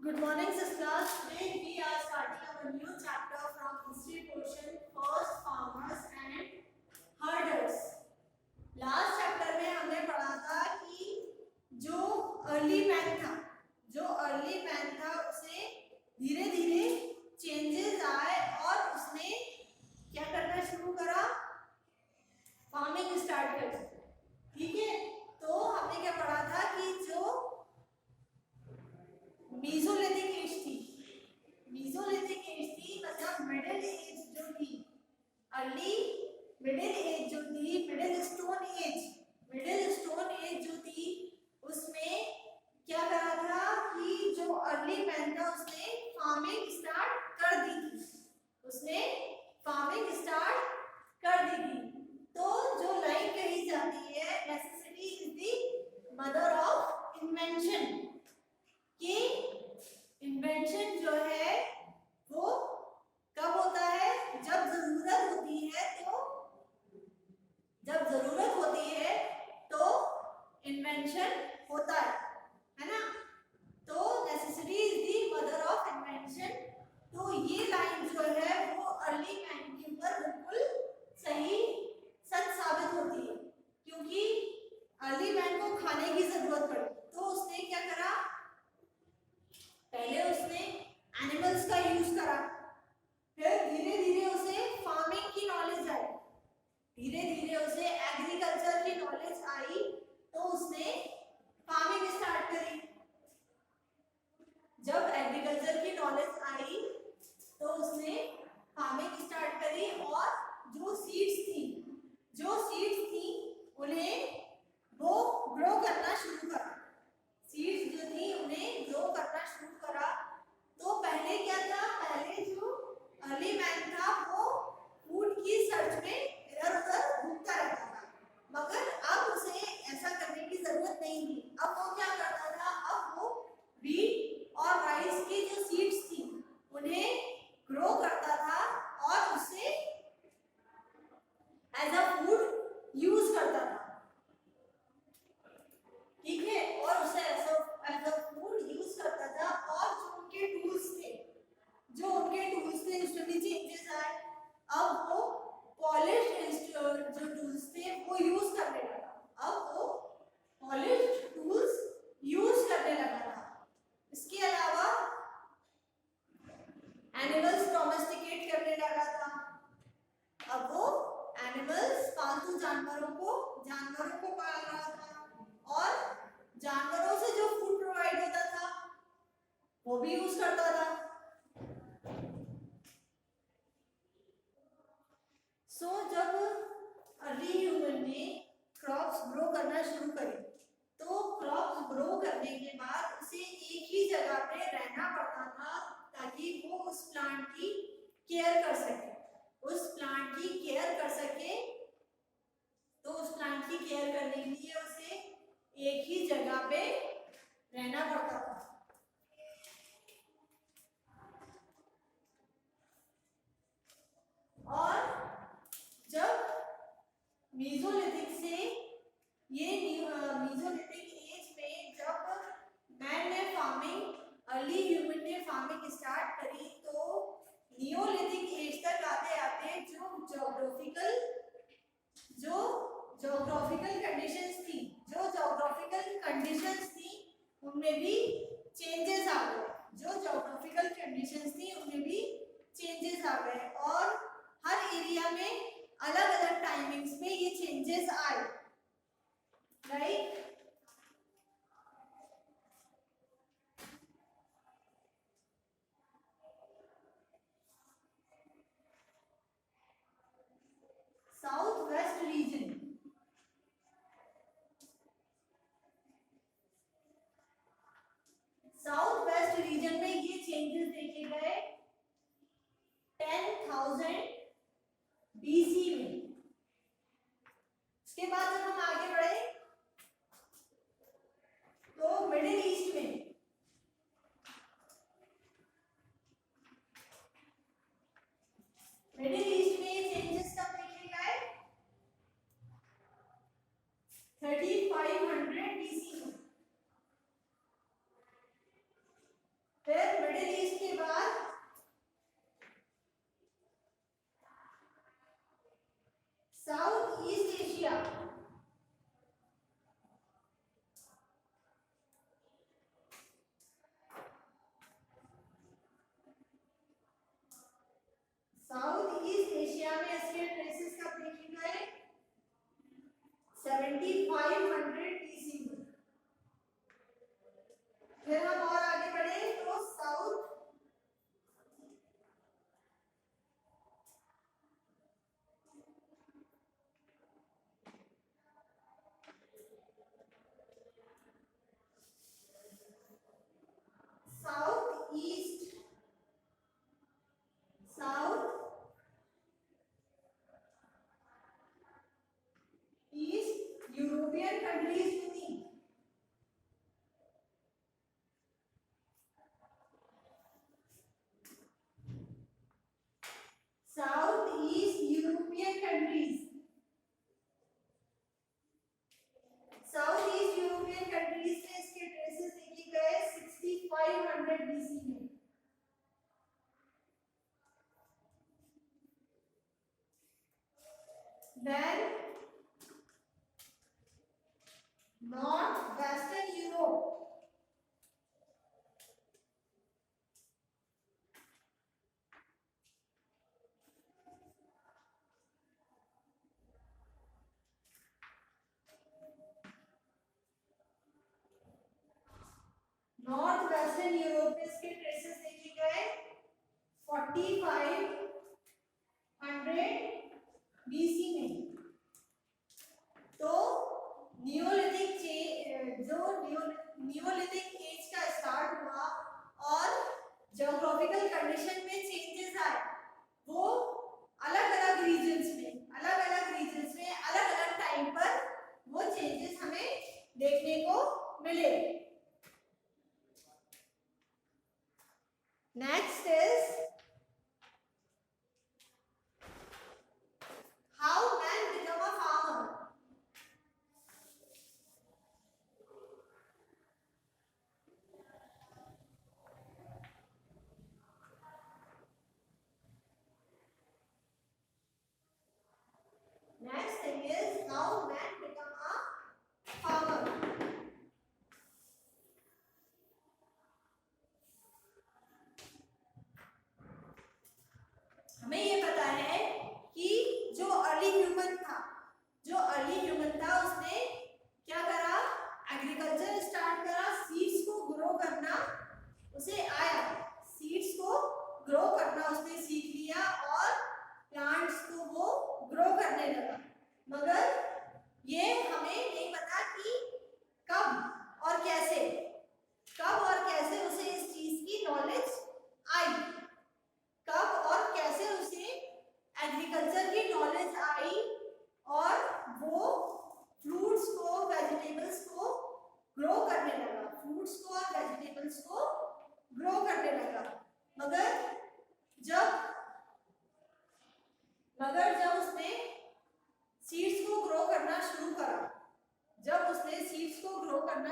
Good morning, sisters. Today we are starting our new chapter from history portion, first farmers and herders. Last chapter में हमने पढ़ा था कि जो early man था उसे धीरे धीरे चेंजेस आए और उसने क्या करना शुरू करा, फार्मिंग स्टार्ट कर दी। ठीक है, तो हमने क्या पढ़ा था कि जो मीसोलिथिक एज थी मतलब मिडिल एज जो थी, अर्ली मिडिल एज जो थी, मिडिल स्टोन एज जो थी, उसमें क्या करा था कि जो अर्ली मैन था उसने फार्मिंग स्टार्ट कर दी थी। तो जो लाइन कही जाती है, necessity is the mother of invention, कि इन्वेंशन जो है वो कब होता है, जब जरूरत होती है तो इन्वेंशन होता है ना। तो necessity is the mother of invention. तो ये लाइन जो है वो अर्ली मैन के ऊपर बिल्कुल सच साबित होती है, क्योंकि अर्ली मैन को खाने की जरूरत पड़ी, तो उसने क्या करा, पहले उसने एनिमल्स का यूज करा, फिर धीरे धीरे उसे फार्मिंग की नॉलेज आई, धीरे धीरे उसे एग्रीकल्चर की नॉलेज आई, तो उसने फार्मिंग स्टार्ट करी। जब एग्रीकल्चर की नॉलेज आई तो उसने फार्मिंग स्टार्ट करी, और जो सीड्स थी उन्हें वो ग्रो करना शुरू करा। तो पहले क्या था, पहले जो अर्ली मैन था वो फूड की सर्च में इधर उधर घूमता रहता था, मगर अब उसे ऐसा करने की जरूरत नहीं थी। अब वो क्या करता था, अब वो व्हीट और राइस की जो सीड्स थी उन्हें ग्रो करता था और उसे एज अ फूड यूज करता था। ठीक है, और उसे एज अ फूड यूज करता था, और जो उनके टूल्स थे उसमें भी चेंजेस आए। अब वो पॉलिश्ड जो टूल्स थे वो यूज करने लगा था। इसके अलावा एनिमल्स डोमेस्टिकेट करने लगा था। अब वो एनिमल्स, पालतू जानवरों को पाल रहा था, और जानवरों से जो फूड प्रोवाइड होता था वो भी यूज करता था। जब अर्ली ह्यूमन ने क्रॉप्स ग्रो करना शुरू करे, तो क्रॉप्स ग्रो करने के बाद उसे एक ही जगह पे रहना पड़ता था ताकि वो उस प्लांट की केयर कर सके। तो उस प्लांट की केयर करने के लिए उसे एक ही जगह पे रहना पड़ता था। और जब मीसोलिथिक एज में जब अर्ली ह्यूमन ने फार्मिंग स्टार्ट करी, तो नियोलिथिक एज तक आते आते जो जोग्राफिकल कंडीशंस थी उनमें भी चेंजेस आ गए, और हर एरिया में अलग अलग टाइमिंग्स में ये चेंजेस आए, राइट। साउथ वेस्ट रीजन में ये चेंजेस देखे गए 10,000 BC में। इसके बाद जब हम आगे बढ़े तो मिडिल ईस्ट में ये चेंजेस कब देखे गए, 3500 BC में। फिर then North Western Europe north western Europe में इसके ट्रेसेस देखे गए 4500 बीसी में। तो नियोलिथिक एज का स्टार्ट हुआ और ज्योग्राफिकल कंडीशन में चेंजेस आए, वो अलग अलग रीजन्स में अलग अलग टाइम पर वो चेंजेस हमें देखने को मिले। Next is how man become a farmer. Next thing is how man become a farmer. हमें ये पता है कि जो अर्ली ह्यूमन था उसने क्या करा, एग्रीकल्चर स्टार्ट करा, सीड्स को ग्रो करना उसे आया, सीड्स को ग्रो करना उसने सीख लिया और प्लांट्स को वो ग्रो करने लगा। मगर ये हमें नहीं पता कि कब और कैसे उसे इस चीज की नॉलेज आई, कब और कैसे उसे एग्रीकल्चर की नॉलेज आई और वो फ्रूट्स को वेजिटेबल्स को ग्रो करने लगा, मगर जब उसने सीड्स को ग्रो करना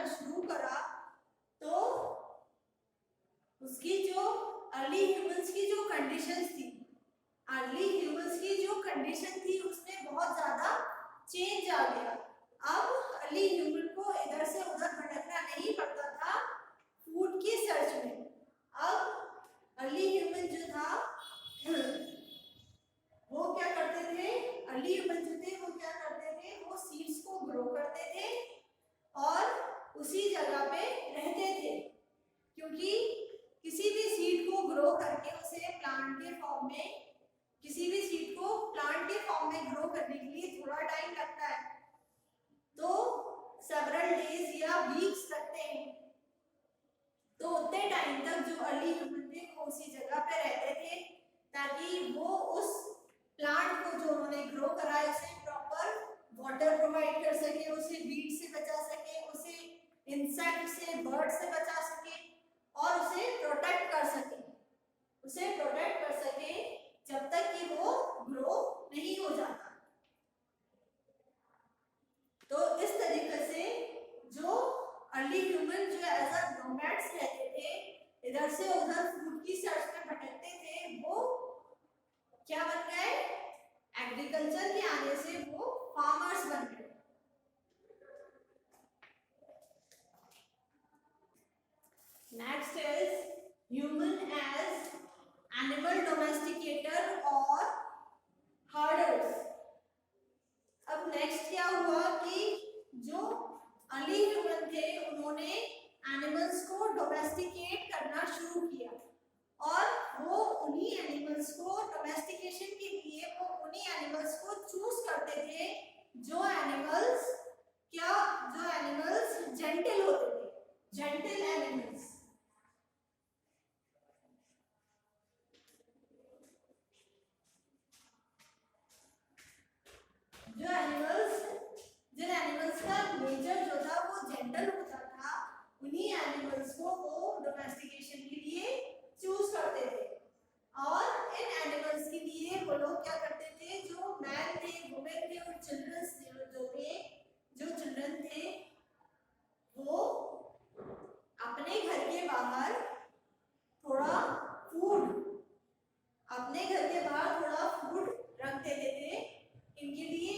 शुरू करा तो उसकी जो अर्ली ह्यूमंस की जो कंडीशन थी उसमें बहुत ज्यादा चेंज आ गया। अब अर्ली ह्यूमन को इधर से उधर भटकना नहीं पड़ता था फूड की सर्च में। अब अर्ली ह्यूमन जो था वो क्या करते थे, वो सीड्स को ग्रो करते थे और उसी जगह पे रहते थे, क्योंकि किसी भी सीड को ग्रो करके उसे प्लांट के फॉर्म में ग्रो करने के लिए थोड़ा टाइम लगता है, तो सेवरल डेज या वीक्स लगते हैं। तो उतने टाइम तक जो अर्ली ह्यूमन थे वो उसी जगह पे रहते थे ताकि वो उस प्लांट को जो उन्होंने ग्रो करा है उसे प्रॉपर वाटर प्रोवाइड कर सके, उसे वीड से बचा सके, उसे इंसेक्ट से, बर्ड से बचा सके और उसे प्रोटेक्ट कर सके जब तक कि वो ग्रो नहीं हो जाता। तो इस तरीके से जो अर्ली ह्यूमन जो एज अ नोमैड्स रहते थे, इधर से उधर फूड की सर्च में भटकते थे, वो क्या बन गए, एग्रीकल्चर के आने से वो फार्मर्स बन गए। Next is human as animal domesticator और हर्डर्स। अब नेक्स्ट क्या हुआ कि जो अर्ली ह्यूमन थे उन्होंने एनिमल्स को डोमेस्टिकेट करना शुरू किया और वो उन्हीं एनिमल्स को डोमेस्टिकेशन के लिए वो उन्हीं एनिमल्स को चूज करते थे जो एनिमल्स जेंटल होते थे, जेंटल एनिमल्स। जिन एनिमल्स का नेचर जो था वो जेंटल होता था, उन्हीं एनिमल्स को वो डोमेस्टिकेशन के लिए चूज करते थे। और इन एनिमल्स के लिए वो लोग क्या करते थे, जो मैन थे, वुमेन थे और चिल्ड्रन थे वो अपने घर के बाहर थोड़ा फूड रख देते थे इनके लिए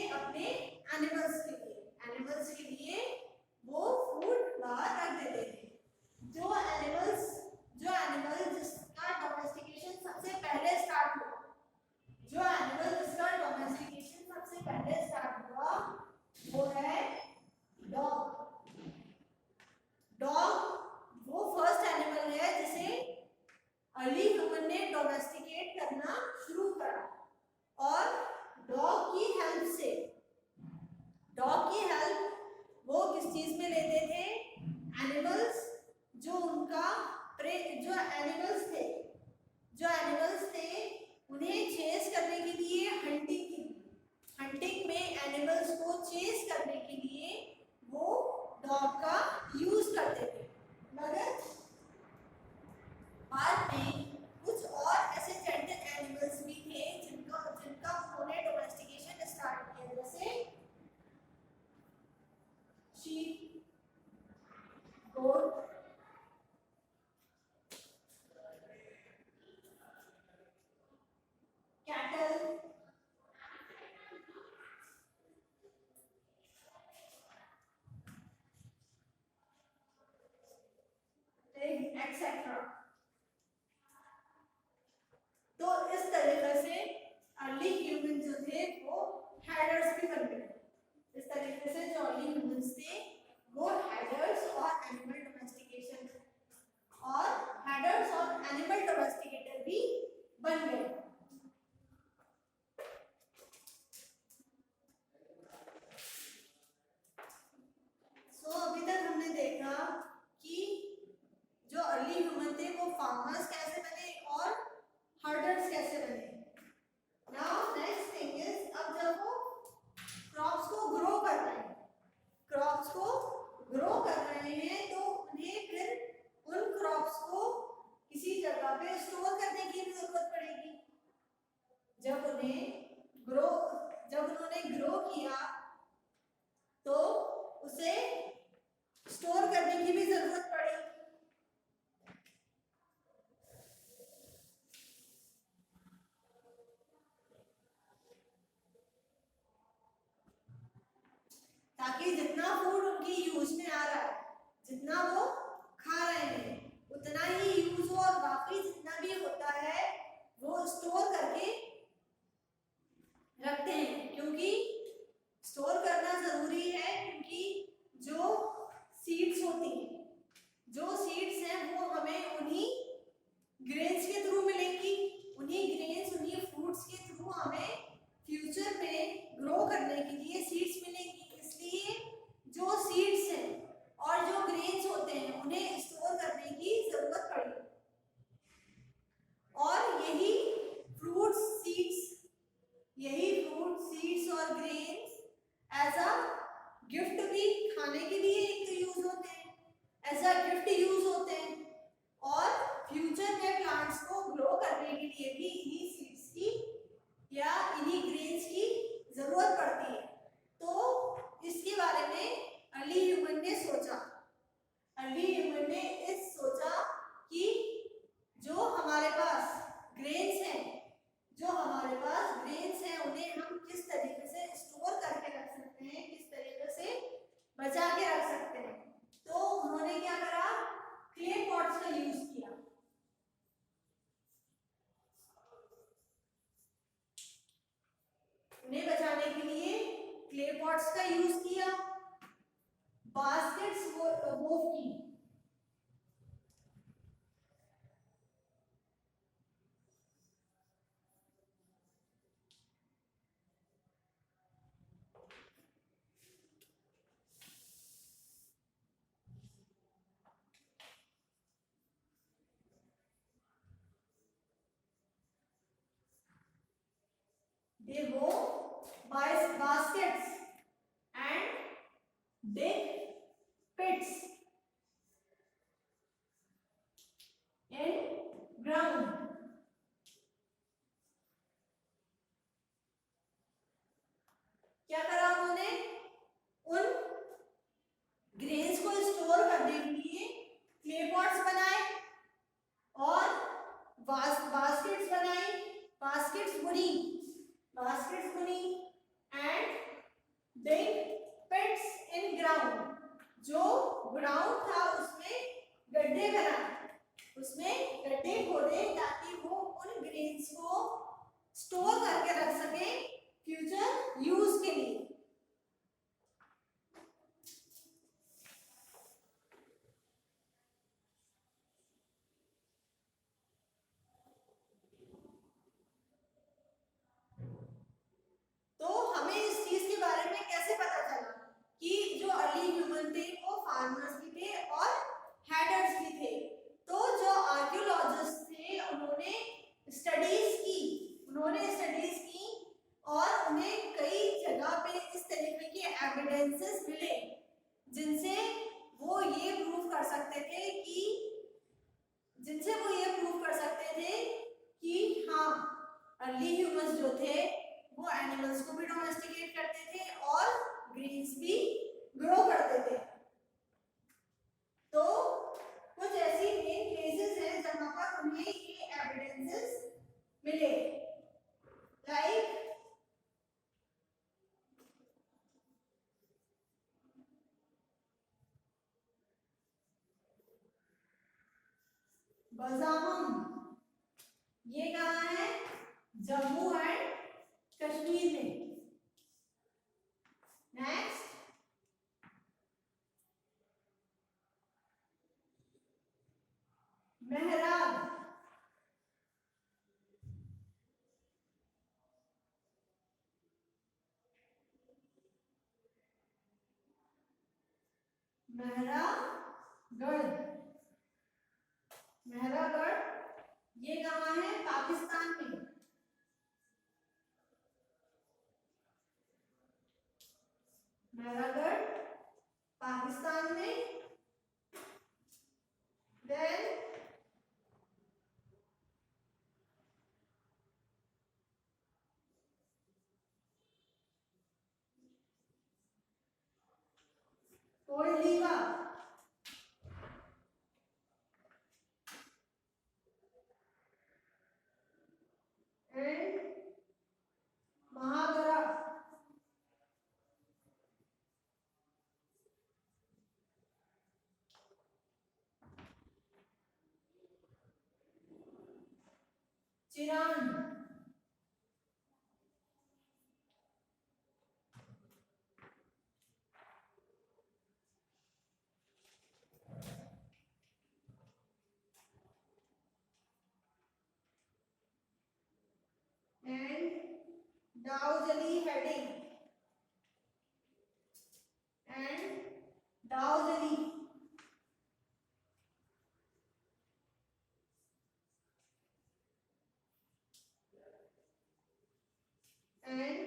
डोमेस्टिकेट करना शुरू करा। और डॉग की हेल्प से, डॉग की हेल्प वो किस चीज में लेते थे? एनिमल्स, जो उनका प्रे, जो एनिमल्स थे उन्हें चेस करने के लिए, हंटिंग में एनिमल्स को चेस करने के लिए वो डॉग का यूज करते थे। मगर बाद में कुछ और ऐसे जेंटल एनिमल्स भी थे जिनका उन्होंने डोमेस्टिकेशन स्टार्ट किया, जैसे शीप, गोट, कैटल, पिग एक्सेट्रा। तो इस तरीके से अर्ली ह्यूमन जो थे वो हैडर्स भी बन गए। इस तरीके से जो अर्ली ह्यूमंस थे वो हैडर्स और एनिमल डोमेस्टिकेटर भी बन गए। सो अभी तक हमने देखा कि जो अर्ली ह्यूमन थे वो फार्मर्स कैसे बने और हर्डर्स कैसे बने। नाउ नेक्स्ट थिंग इज, अब जब वो क्रॉप्स को ग्रो कर रहे हैं, तो उन्हें फिर उन क्रॉप्स को किसी जगह पे स्टोर करने की भी जरूरत पड़ेगी। जब उन्होंने ग्रो किया तो उसे स्टोर करने की भी जरूरत पड़ी। ताकि जितना फूड उनकी यूज में आ रहा है, जितना वो खा रहे हैं, उतना ही यूज हो, और बाकी जितना भी होता है वो स्टोर करके रखते हैं। क्योंकि स्टोर करना जरूरी है, क्योंकि जो सीड्स होती हैं, जो सीड्स हैं वो हमें उन्हीं ग्रेन्स के थ्रू मिलेंगी, उन्हीं ग्रेन्स, उन्हीं फ्रूट्स के थ्रू हमें फ्यूचर में ग्रो करने के लिए सीड्स मिलेंगी। इसलिए जो सीड्स हैं और जो ग्रेन्स होते हैं उन्हें स्टोर करने की जरूरत पड़ी। और यही फ्रूट्स, सीड्स और ग्रेन्स एज अ गिफ्ट भी खाने के लिए एक तो यूज होते हैं, एज अ गिफ्ट यूज होते हैं, और फ्यूचर में प्लांट्स को ग्रो करने के लिए भी इन्हीं सीड्स की या इन्हीं ग्रेन्स की जरूरत पड़ती है। तो इसके बारे में अर्ली ह्यूमन ने सोचा। कि जो हमारे पास ग्रेन्स हैं उन्हें हम किस तरीके से स्टोर करके रख सकते हैं, किस तरीके से बचा के रख सकते हैं। तो उन्होंने क्या करा? क्ले पॉट्स का यूज किया। उन्हें बचाने के लिए क्ले पॉट्स का यूज किया, बास्केट्स वोव की। They wove baskets and dig pits in ground. क्या करा उन्होंने? उन ग्रेन्स को स्टोर करने के लिए क्ले पॉट्स बनाए और बास्केट्स बनाई, बास्केट्स बुनी एंड डिग पिट्स इन ग्राउंड। जो ग्राउंड था उसमें गड्ढे बनाए, उसमें गड्ढे खोदे ताकि वो उन ग्रेन्स को स्टोर करके रख सके फ्यूचर यूज के लिए। अर्ली ह्यूमंस जो थे वो एनिमल्स को भी डोमेस्टिकेट करते थे और ग्रेन्स भी ग्रो करते थे। तो कुछ ऐसी मेन प्लेसेस हैं जहां पर उन्हें ये एविडेंसेस मिले, लाइक बजामम, ये कहाँ है? जम्मू एंड कश्मीर में। नेक्स्ट मेहराब, मेहरागढ़, मेहरागढ़ ये कहाँ है? पाकिस्तान में। मेहरागढ़ पाकिस्तान में। Then Koldihwa, and Mahagara, Chirand, and Daojali Hading, and Daojali, and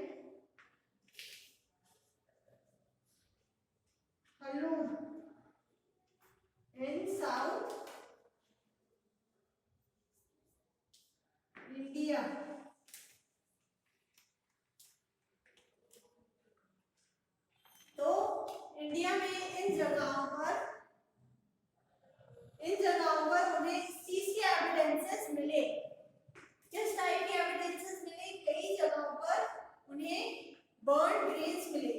Hallur in south India. तो इंडिया में इन जगहों पर उन्हें इस चीज के एविडेंसेस मिले। किस टाइप के एविडेंसेस मिले? कई जगहों पर उन्हें बर्न ग्रेन्स मिले।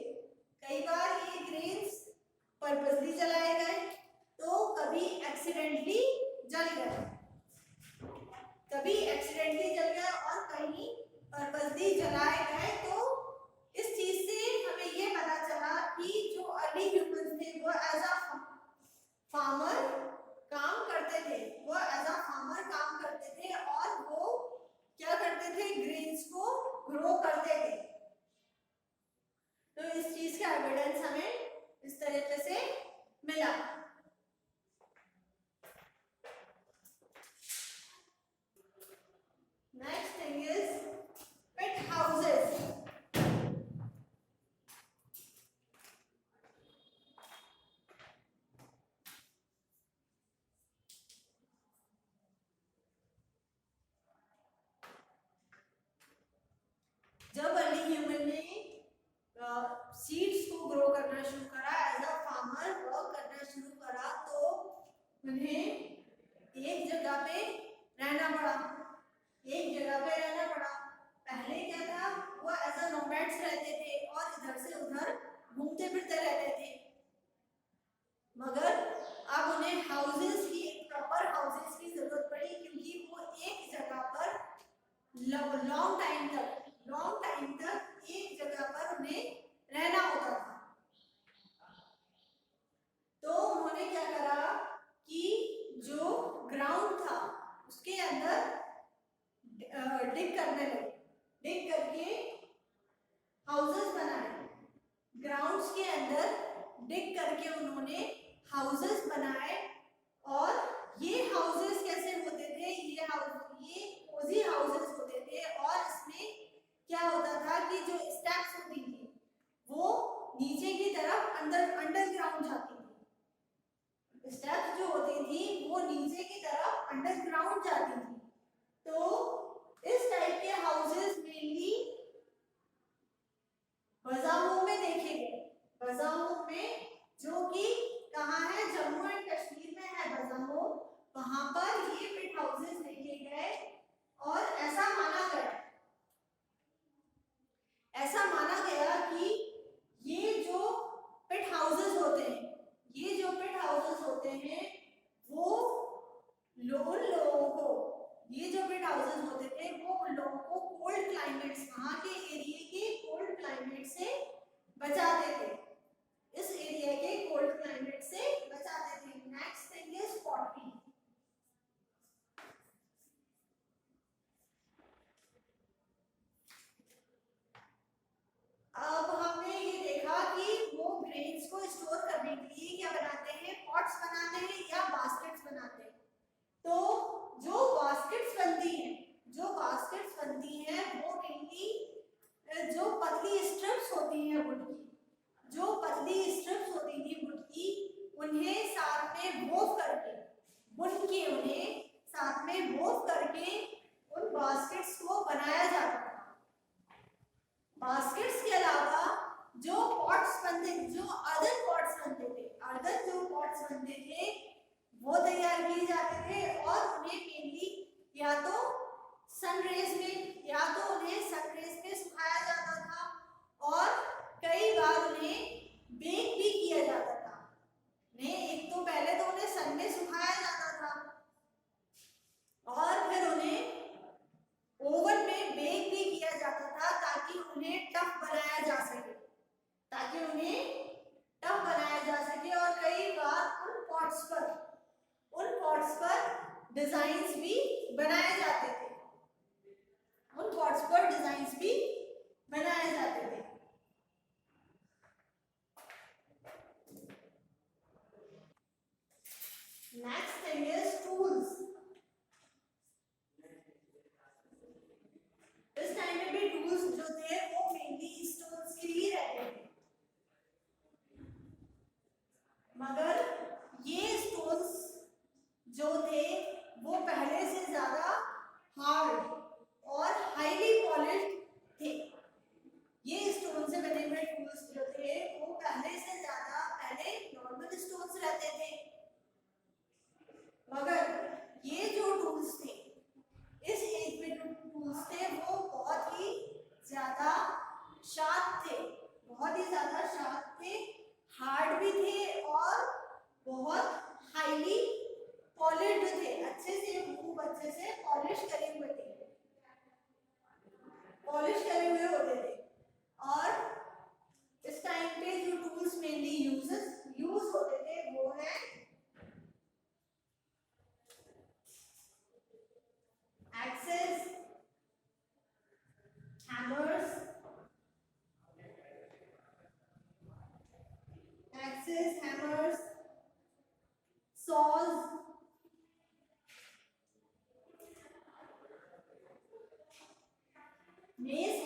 कई बार ये ग्रेन्स पर्पसली जलाए गए, तो कभी एक्सीडेंटली जल गए, और कहीं पर्पसली जलाए गए। तो इस चीज से हमें ये पता चला कि जो अर्ली ह्यूमंस थे वो एज अ फार्मर काम करते थे, और वो क्या करते थे? ग्रेन्स को ग्रो करते थे। तो इस चीज का एविडेंस हमें इस तरीके से मिला। Next thing is pet houses. जब अर्ली ह्यूमन ने सीड्स को ग्रो करना शुरू करा, एज अ फार्मर वर्क करना शुरू करा, तो उन्हें एक जगह पे रहना पड़ा। पहले क्या था? वो एज अ नोमैड्स रहते थे और इधर से उधर घूमते फिरते रहते थे। मगर अब उन्हें हाउसेस की, प्रॉपर हाउसेस की जरूरत पड़ी, क्योंकि वो एक जगह पर लॉन्ग टाइम तक एक जगह पर उन्हें रहना होता था। तो उन्होंने क्या करा कि जो ग्राउंड था उसके अंदर डिग करके हाउसेस बनाए। ग्राउंड्स के अंदर डिग करके उन्होंने हाउसेस बनाए। और ये हाउसेस कैसे होते थे? ये कोजी हाउसेस होते थे, और इसमें क्या होता था कि जो स्टेप्स होती थी वो नीचे की तरफ अंडरग्राउंड जाती थी। स्टेप्स जो होती थी वो नीचे की तरफ अंडरग्राउंड जाती थी। तो इस टाइप के हाउसेस मेनली बजामो में देखे गए। बजामो में, जो कि कहाँ है, जम्मू एंड कश्मीर में है बजामो, वहां पर ये पिट हाउसेस देखे गए। और ऐसा माना गया कि ये जो पिट हाउसेस होते हैं, वो उन लोगों को, ये जो पिट हाउसेस होते थे वो उन लोगों को कोल्ड क्लाइमेट्स, वहां के एरिया के कोल्ड क्लाइमेट से बचाते थे, इस एरिया के कोल्ड क्लाइमेट से बचाते थे। Next thing is pottery. अब हमने ये देखा कि वो ग्रेन्स को स्टोर करने के लिए क्या बनाते हैं, पॉट्स बनाते हैं या बास्केट्स बनाते हैं। तो जो बास्केट्स बनती हैं वो मेनली जो पतली स्ट्रिप्स होती हैं वुड की, उन्हें साथ में वोव करके, बुन के उन्हें साथ में वोव करके उन बास्केट्स को बनाया जाता था। बास्केट्स के अलावा जो पॉट्स बनते, जो अदर पॉट्स बनते थे वो तैयार किए जाते थे, और उन्हें मेनली या तो सनरेज में सुखाया जाता था, और कई बार उन्हें बेक भी किया जाता था। एक तो पहले तो उन्हें सन में सुखाया जाता था, और फिर उन्हें ओवन में बेक भी किया जाता था ताकि उन्हें टफ बनाया जा सके, और कई बार उन पॉट्स पर डिजाइन्स भी बनाए जाते थे। Next thing is tools. इस टाइम में भी टूल्स जो थे वो मेनली स्टोन्स के लिए रहते थे, मगर ये स्टोन्स जो थे वो पहले से ज्यादा हार्ड और हाईली पॉलिश्ड थे। ये स्टोन से बने हुए टूल्स जो थे वो पहले नॉर्मल स्टोन्स रहते थे, मगर ये जो टूल्स थे, इस एज में जो टूल्स थे वो बहुत ही ज्यादा शार्प थे, हार्ड भी थे और बहुत हाईली पॉलिश्ड थे, अच्छे से पॉलिश करे हुए होते थे। और इस टाइम पे जो टूल्स मेनली यूज होते थे वो है axes, hammers, saws, mace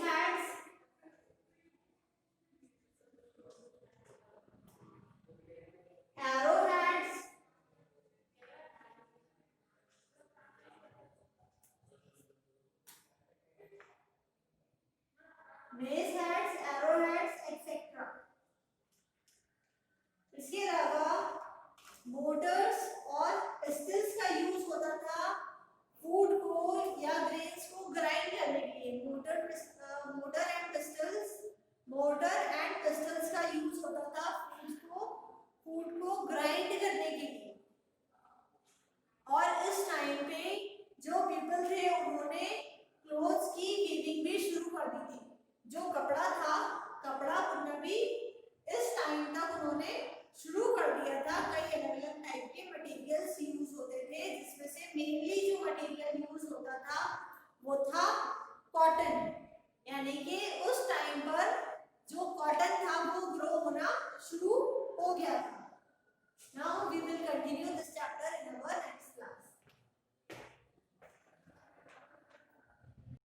hats, arrow hats, etc. इसके अलावा मोटर्स और पिस्टल्स का यूज होता था फूड को या ग्रेन्स को ग्राइंड करने के लिए। मोटर एंड पिस्टल्स का यूज होता था फूड को ग्राइंड करने के लिए। और इस टाइम पे जो पीपल थे उन्होंने क्लोथ्स की वीविंग भी शुरू कर दी थी। जो कपड़ा बुनना भी इस टाइम तक उन्होंने शुरू कर दिया था। कई अलग अलग टाइप के मटेरियल्स यूज होते थे, जिसमें से मेनली जो मटेरियल यूज होता था वो था कॉटन, यानी कि उस टाइम पर जो कॉटन था वो ग्रो होना शुरू हो गया था। Now we will continue this chapter in our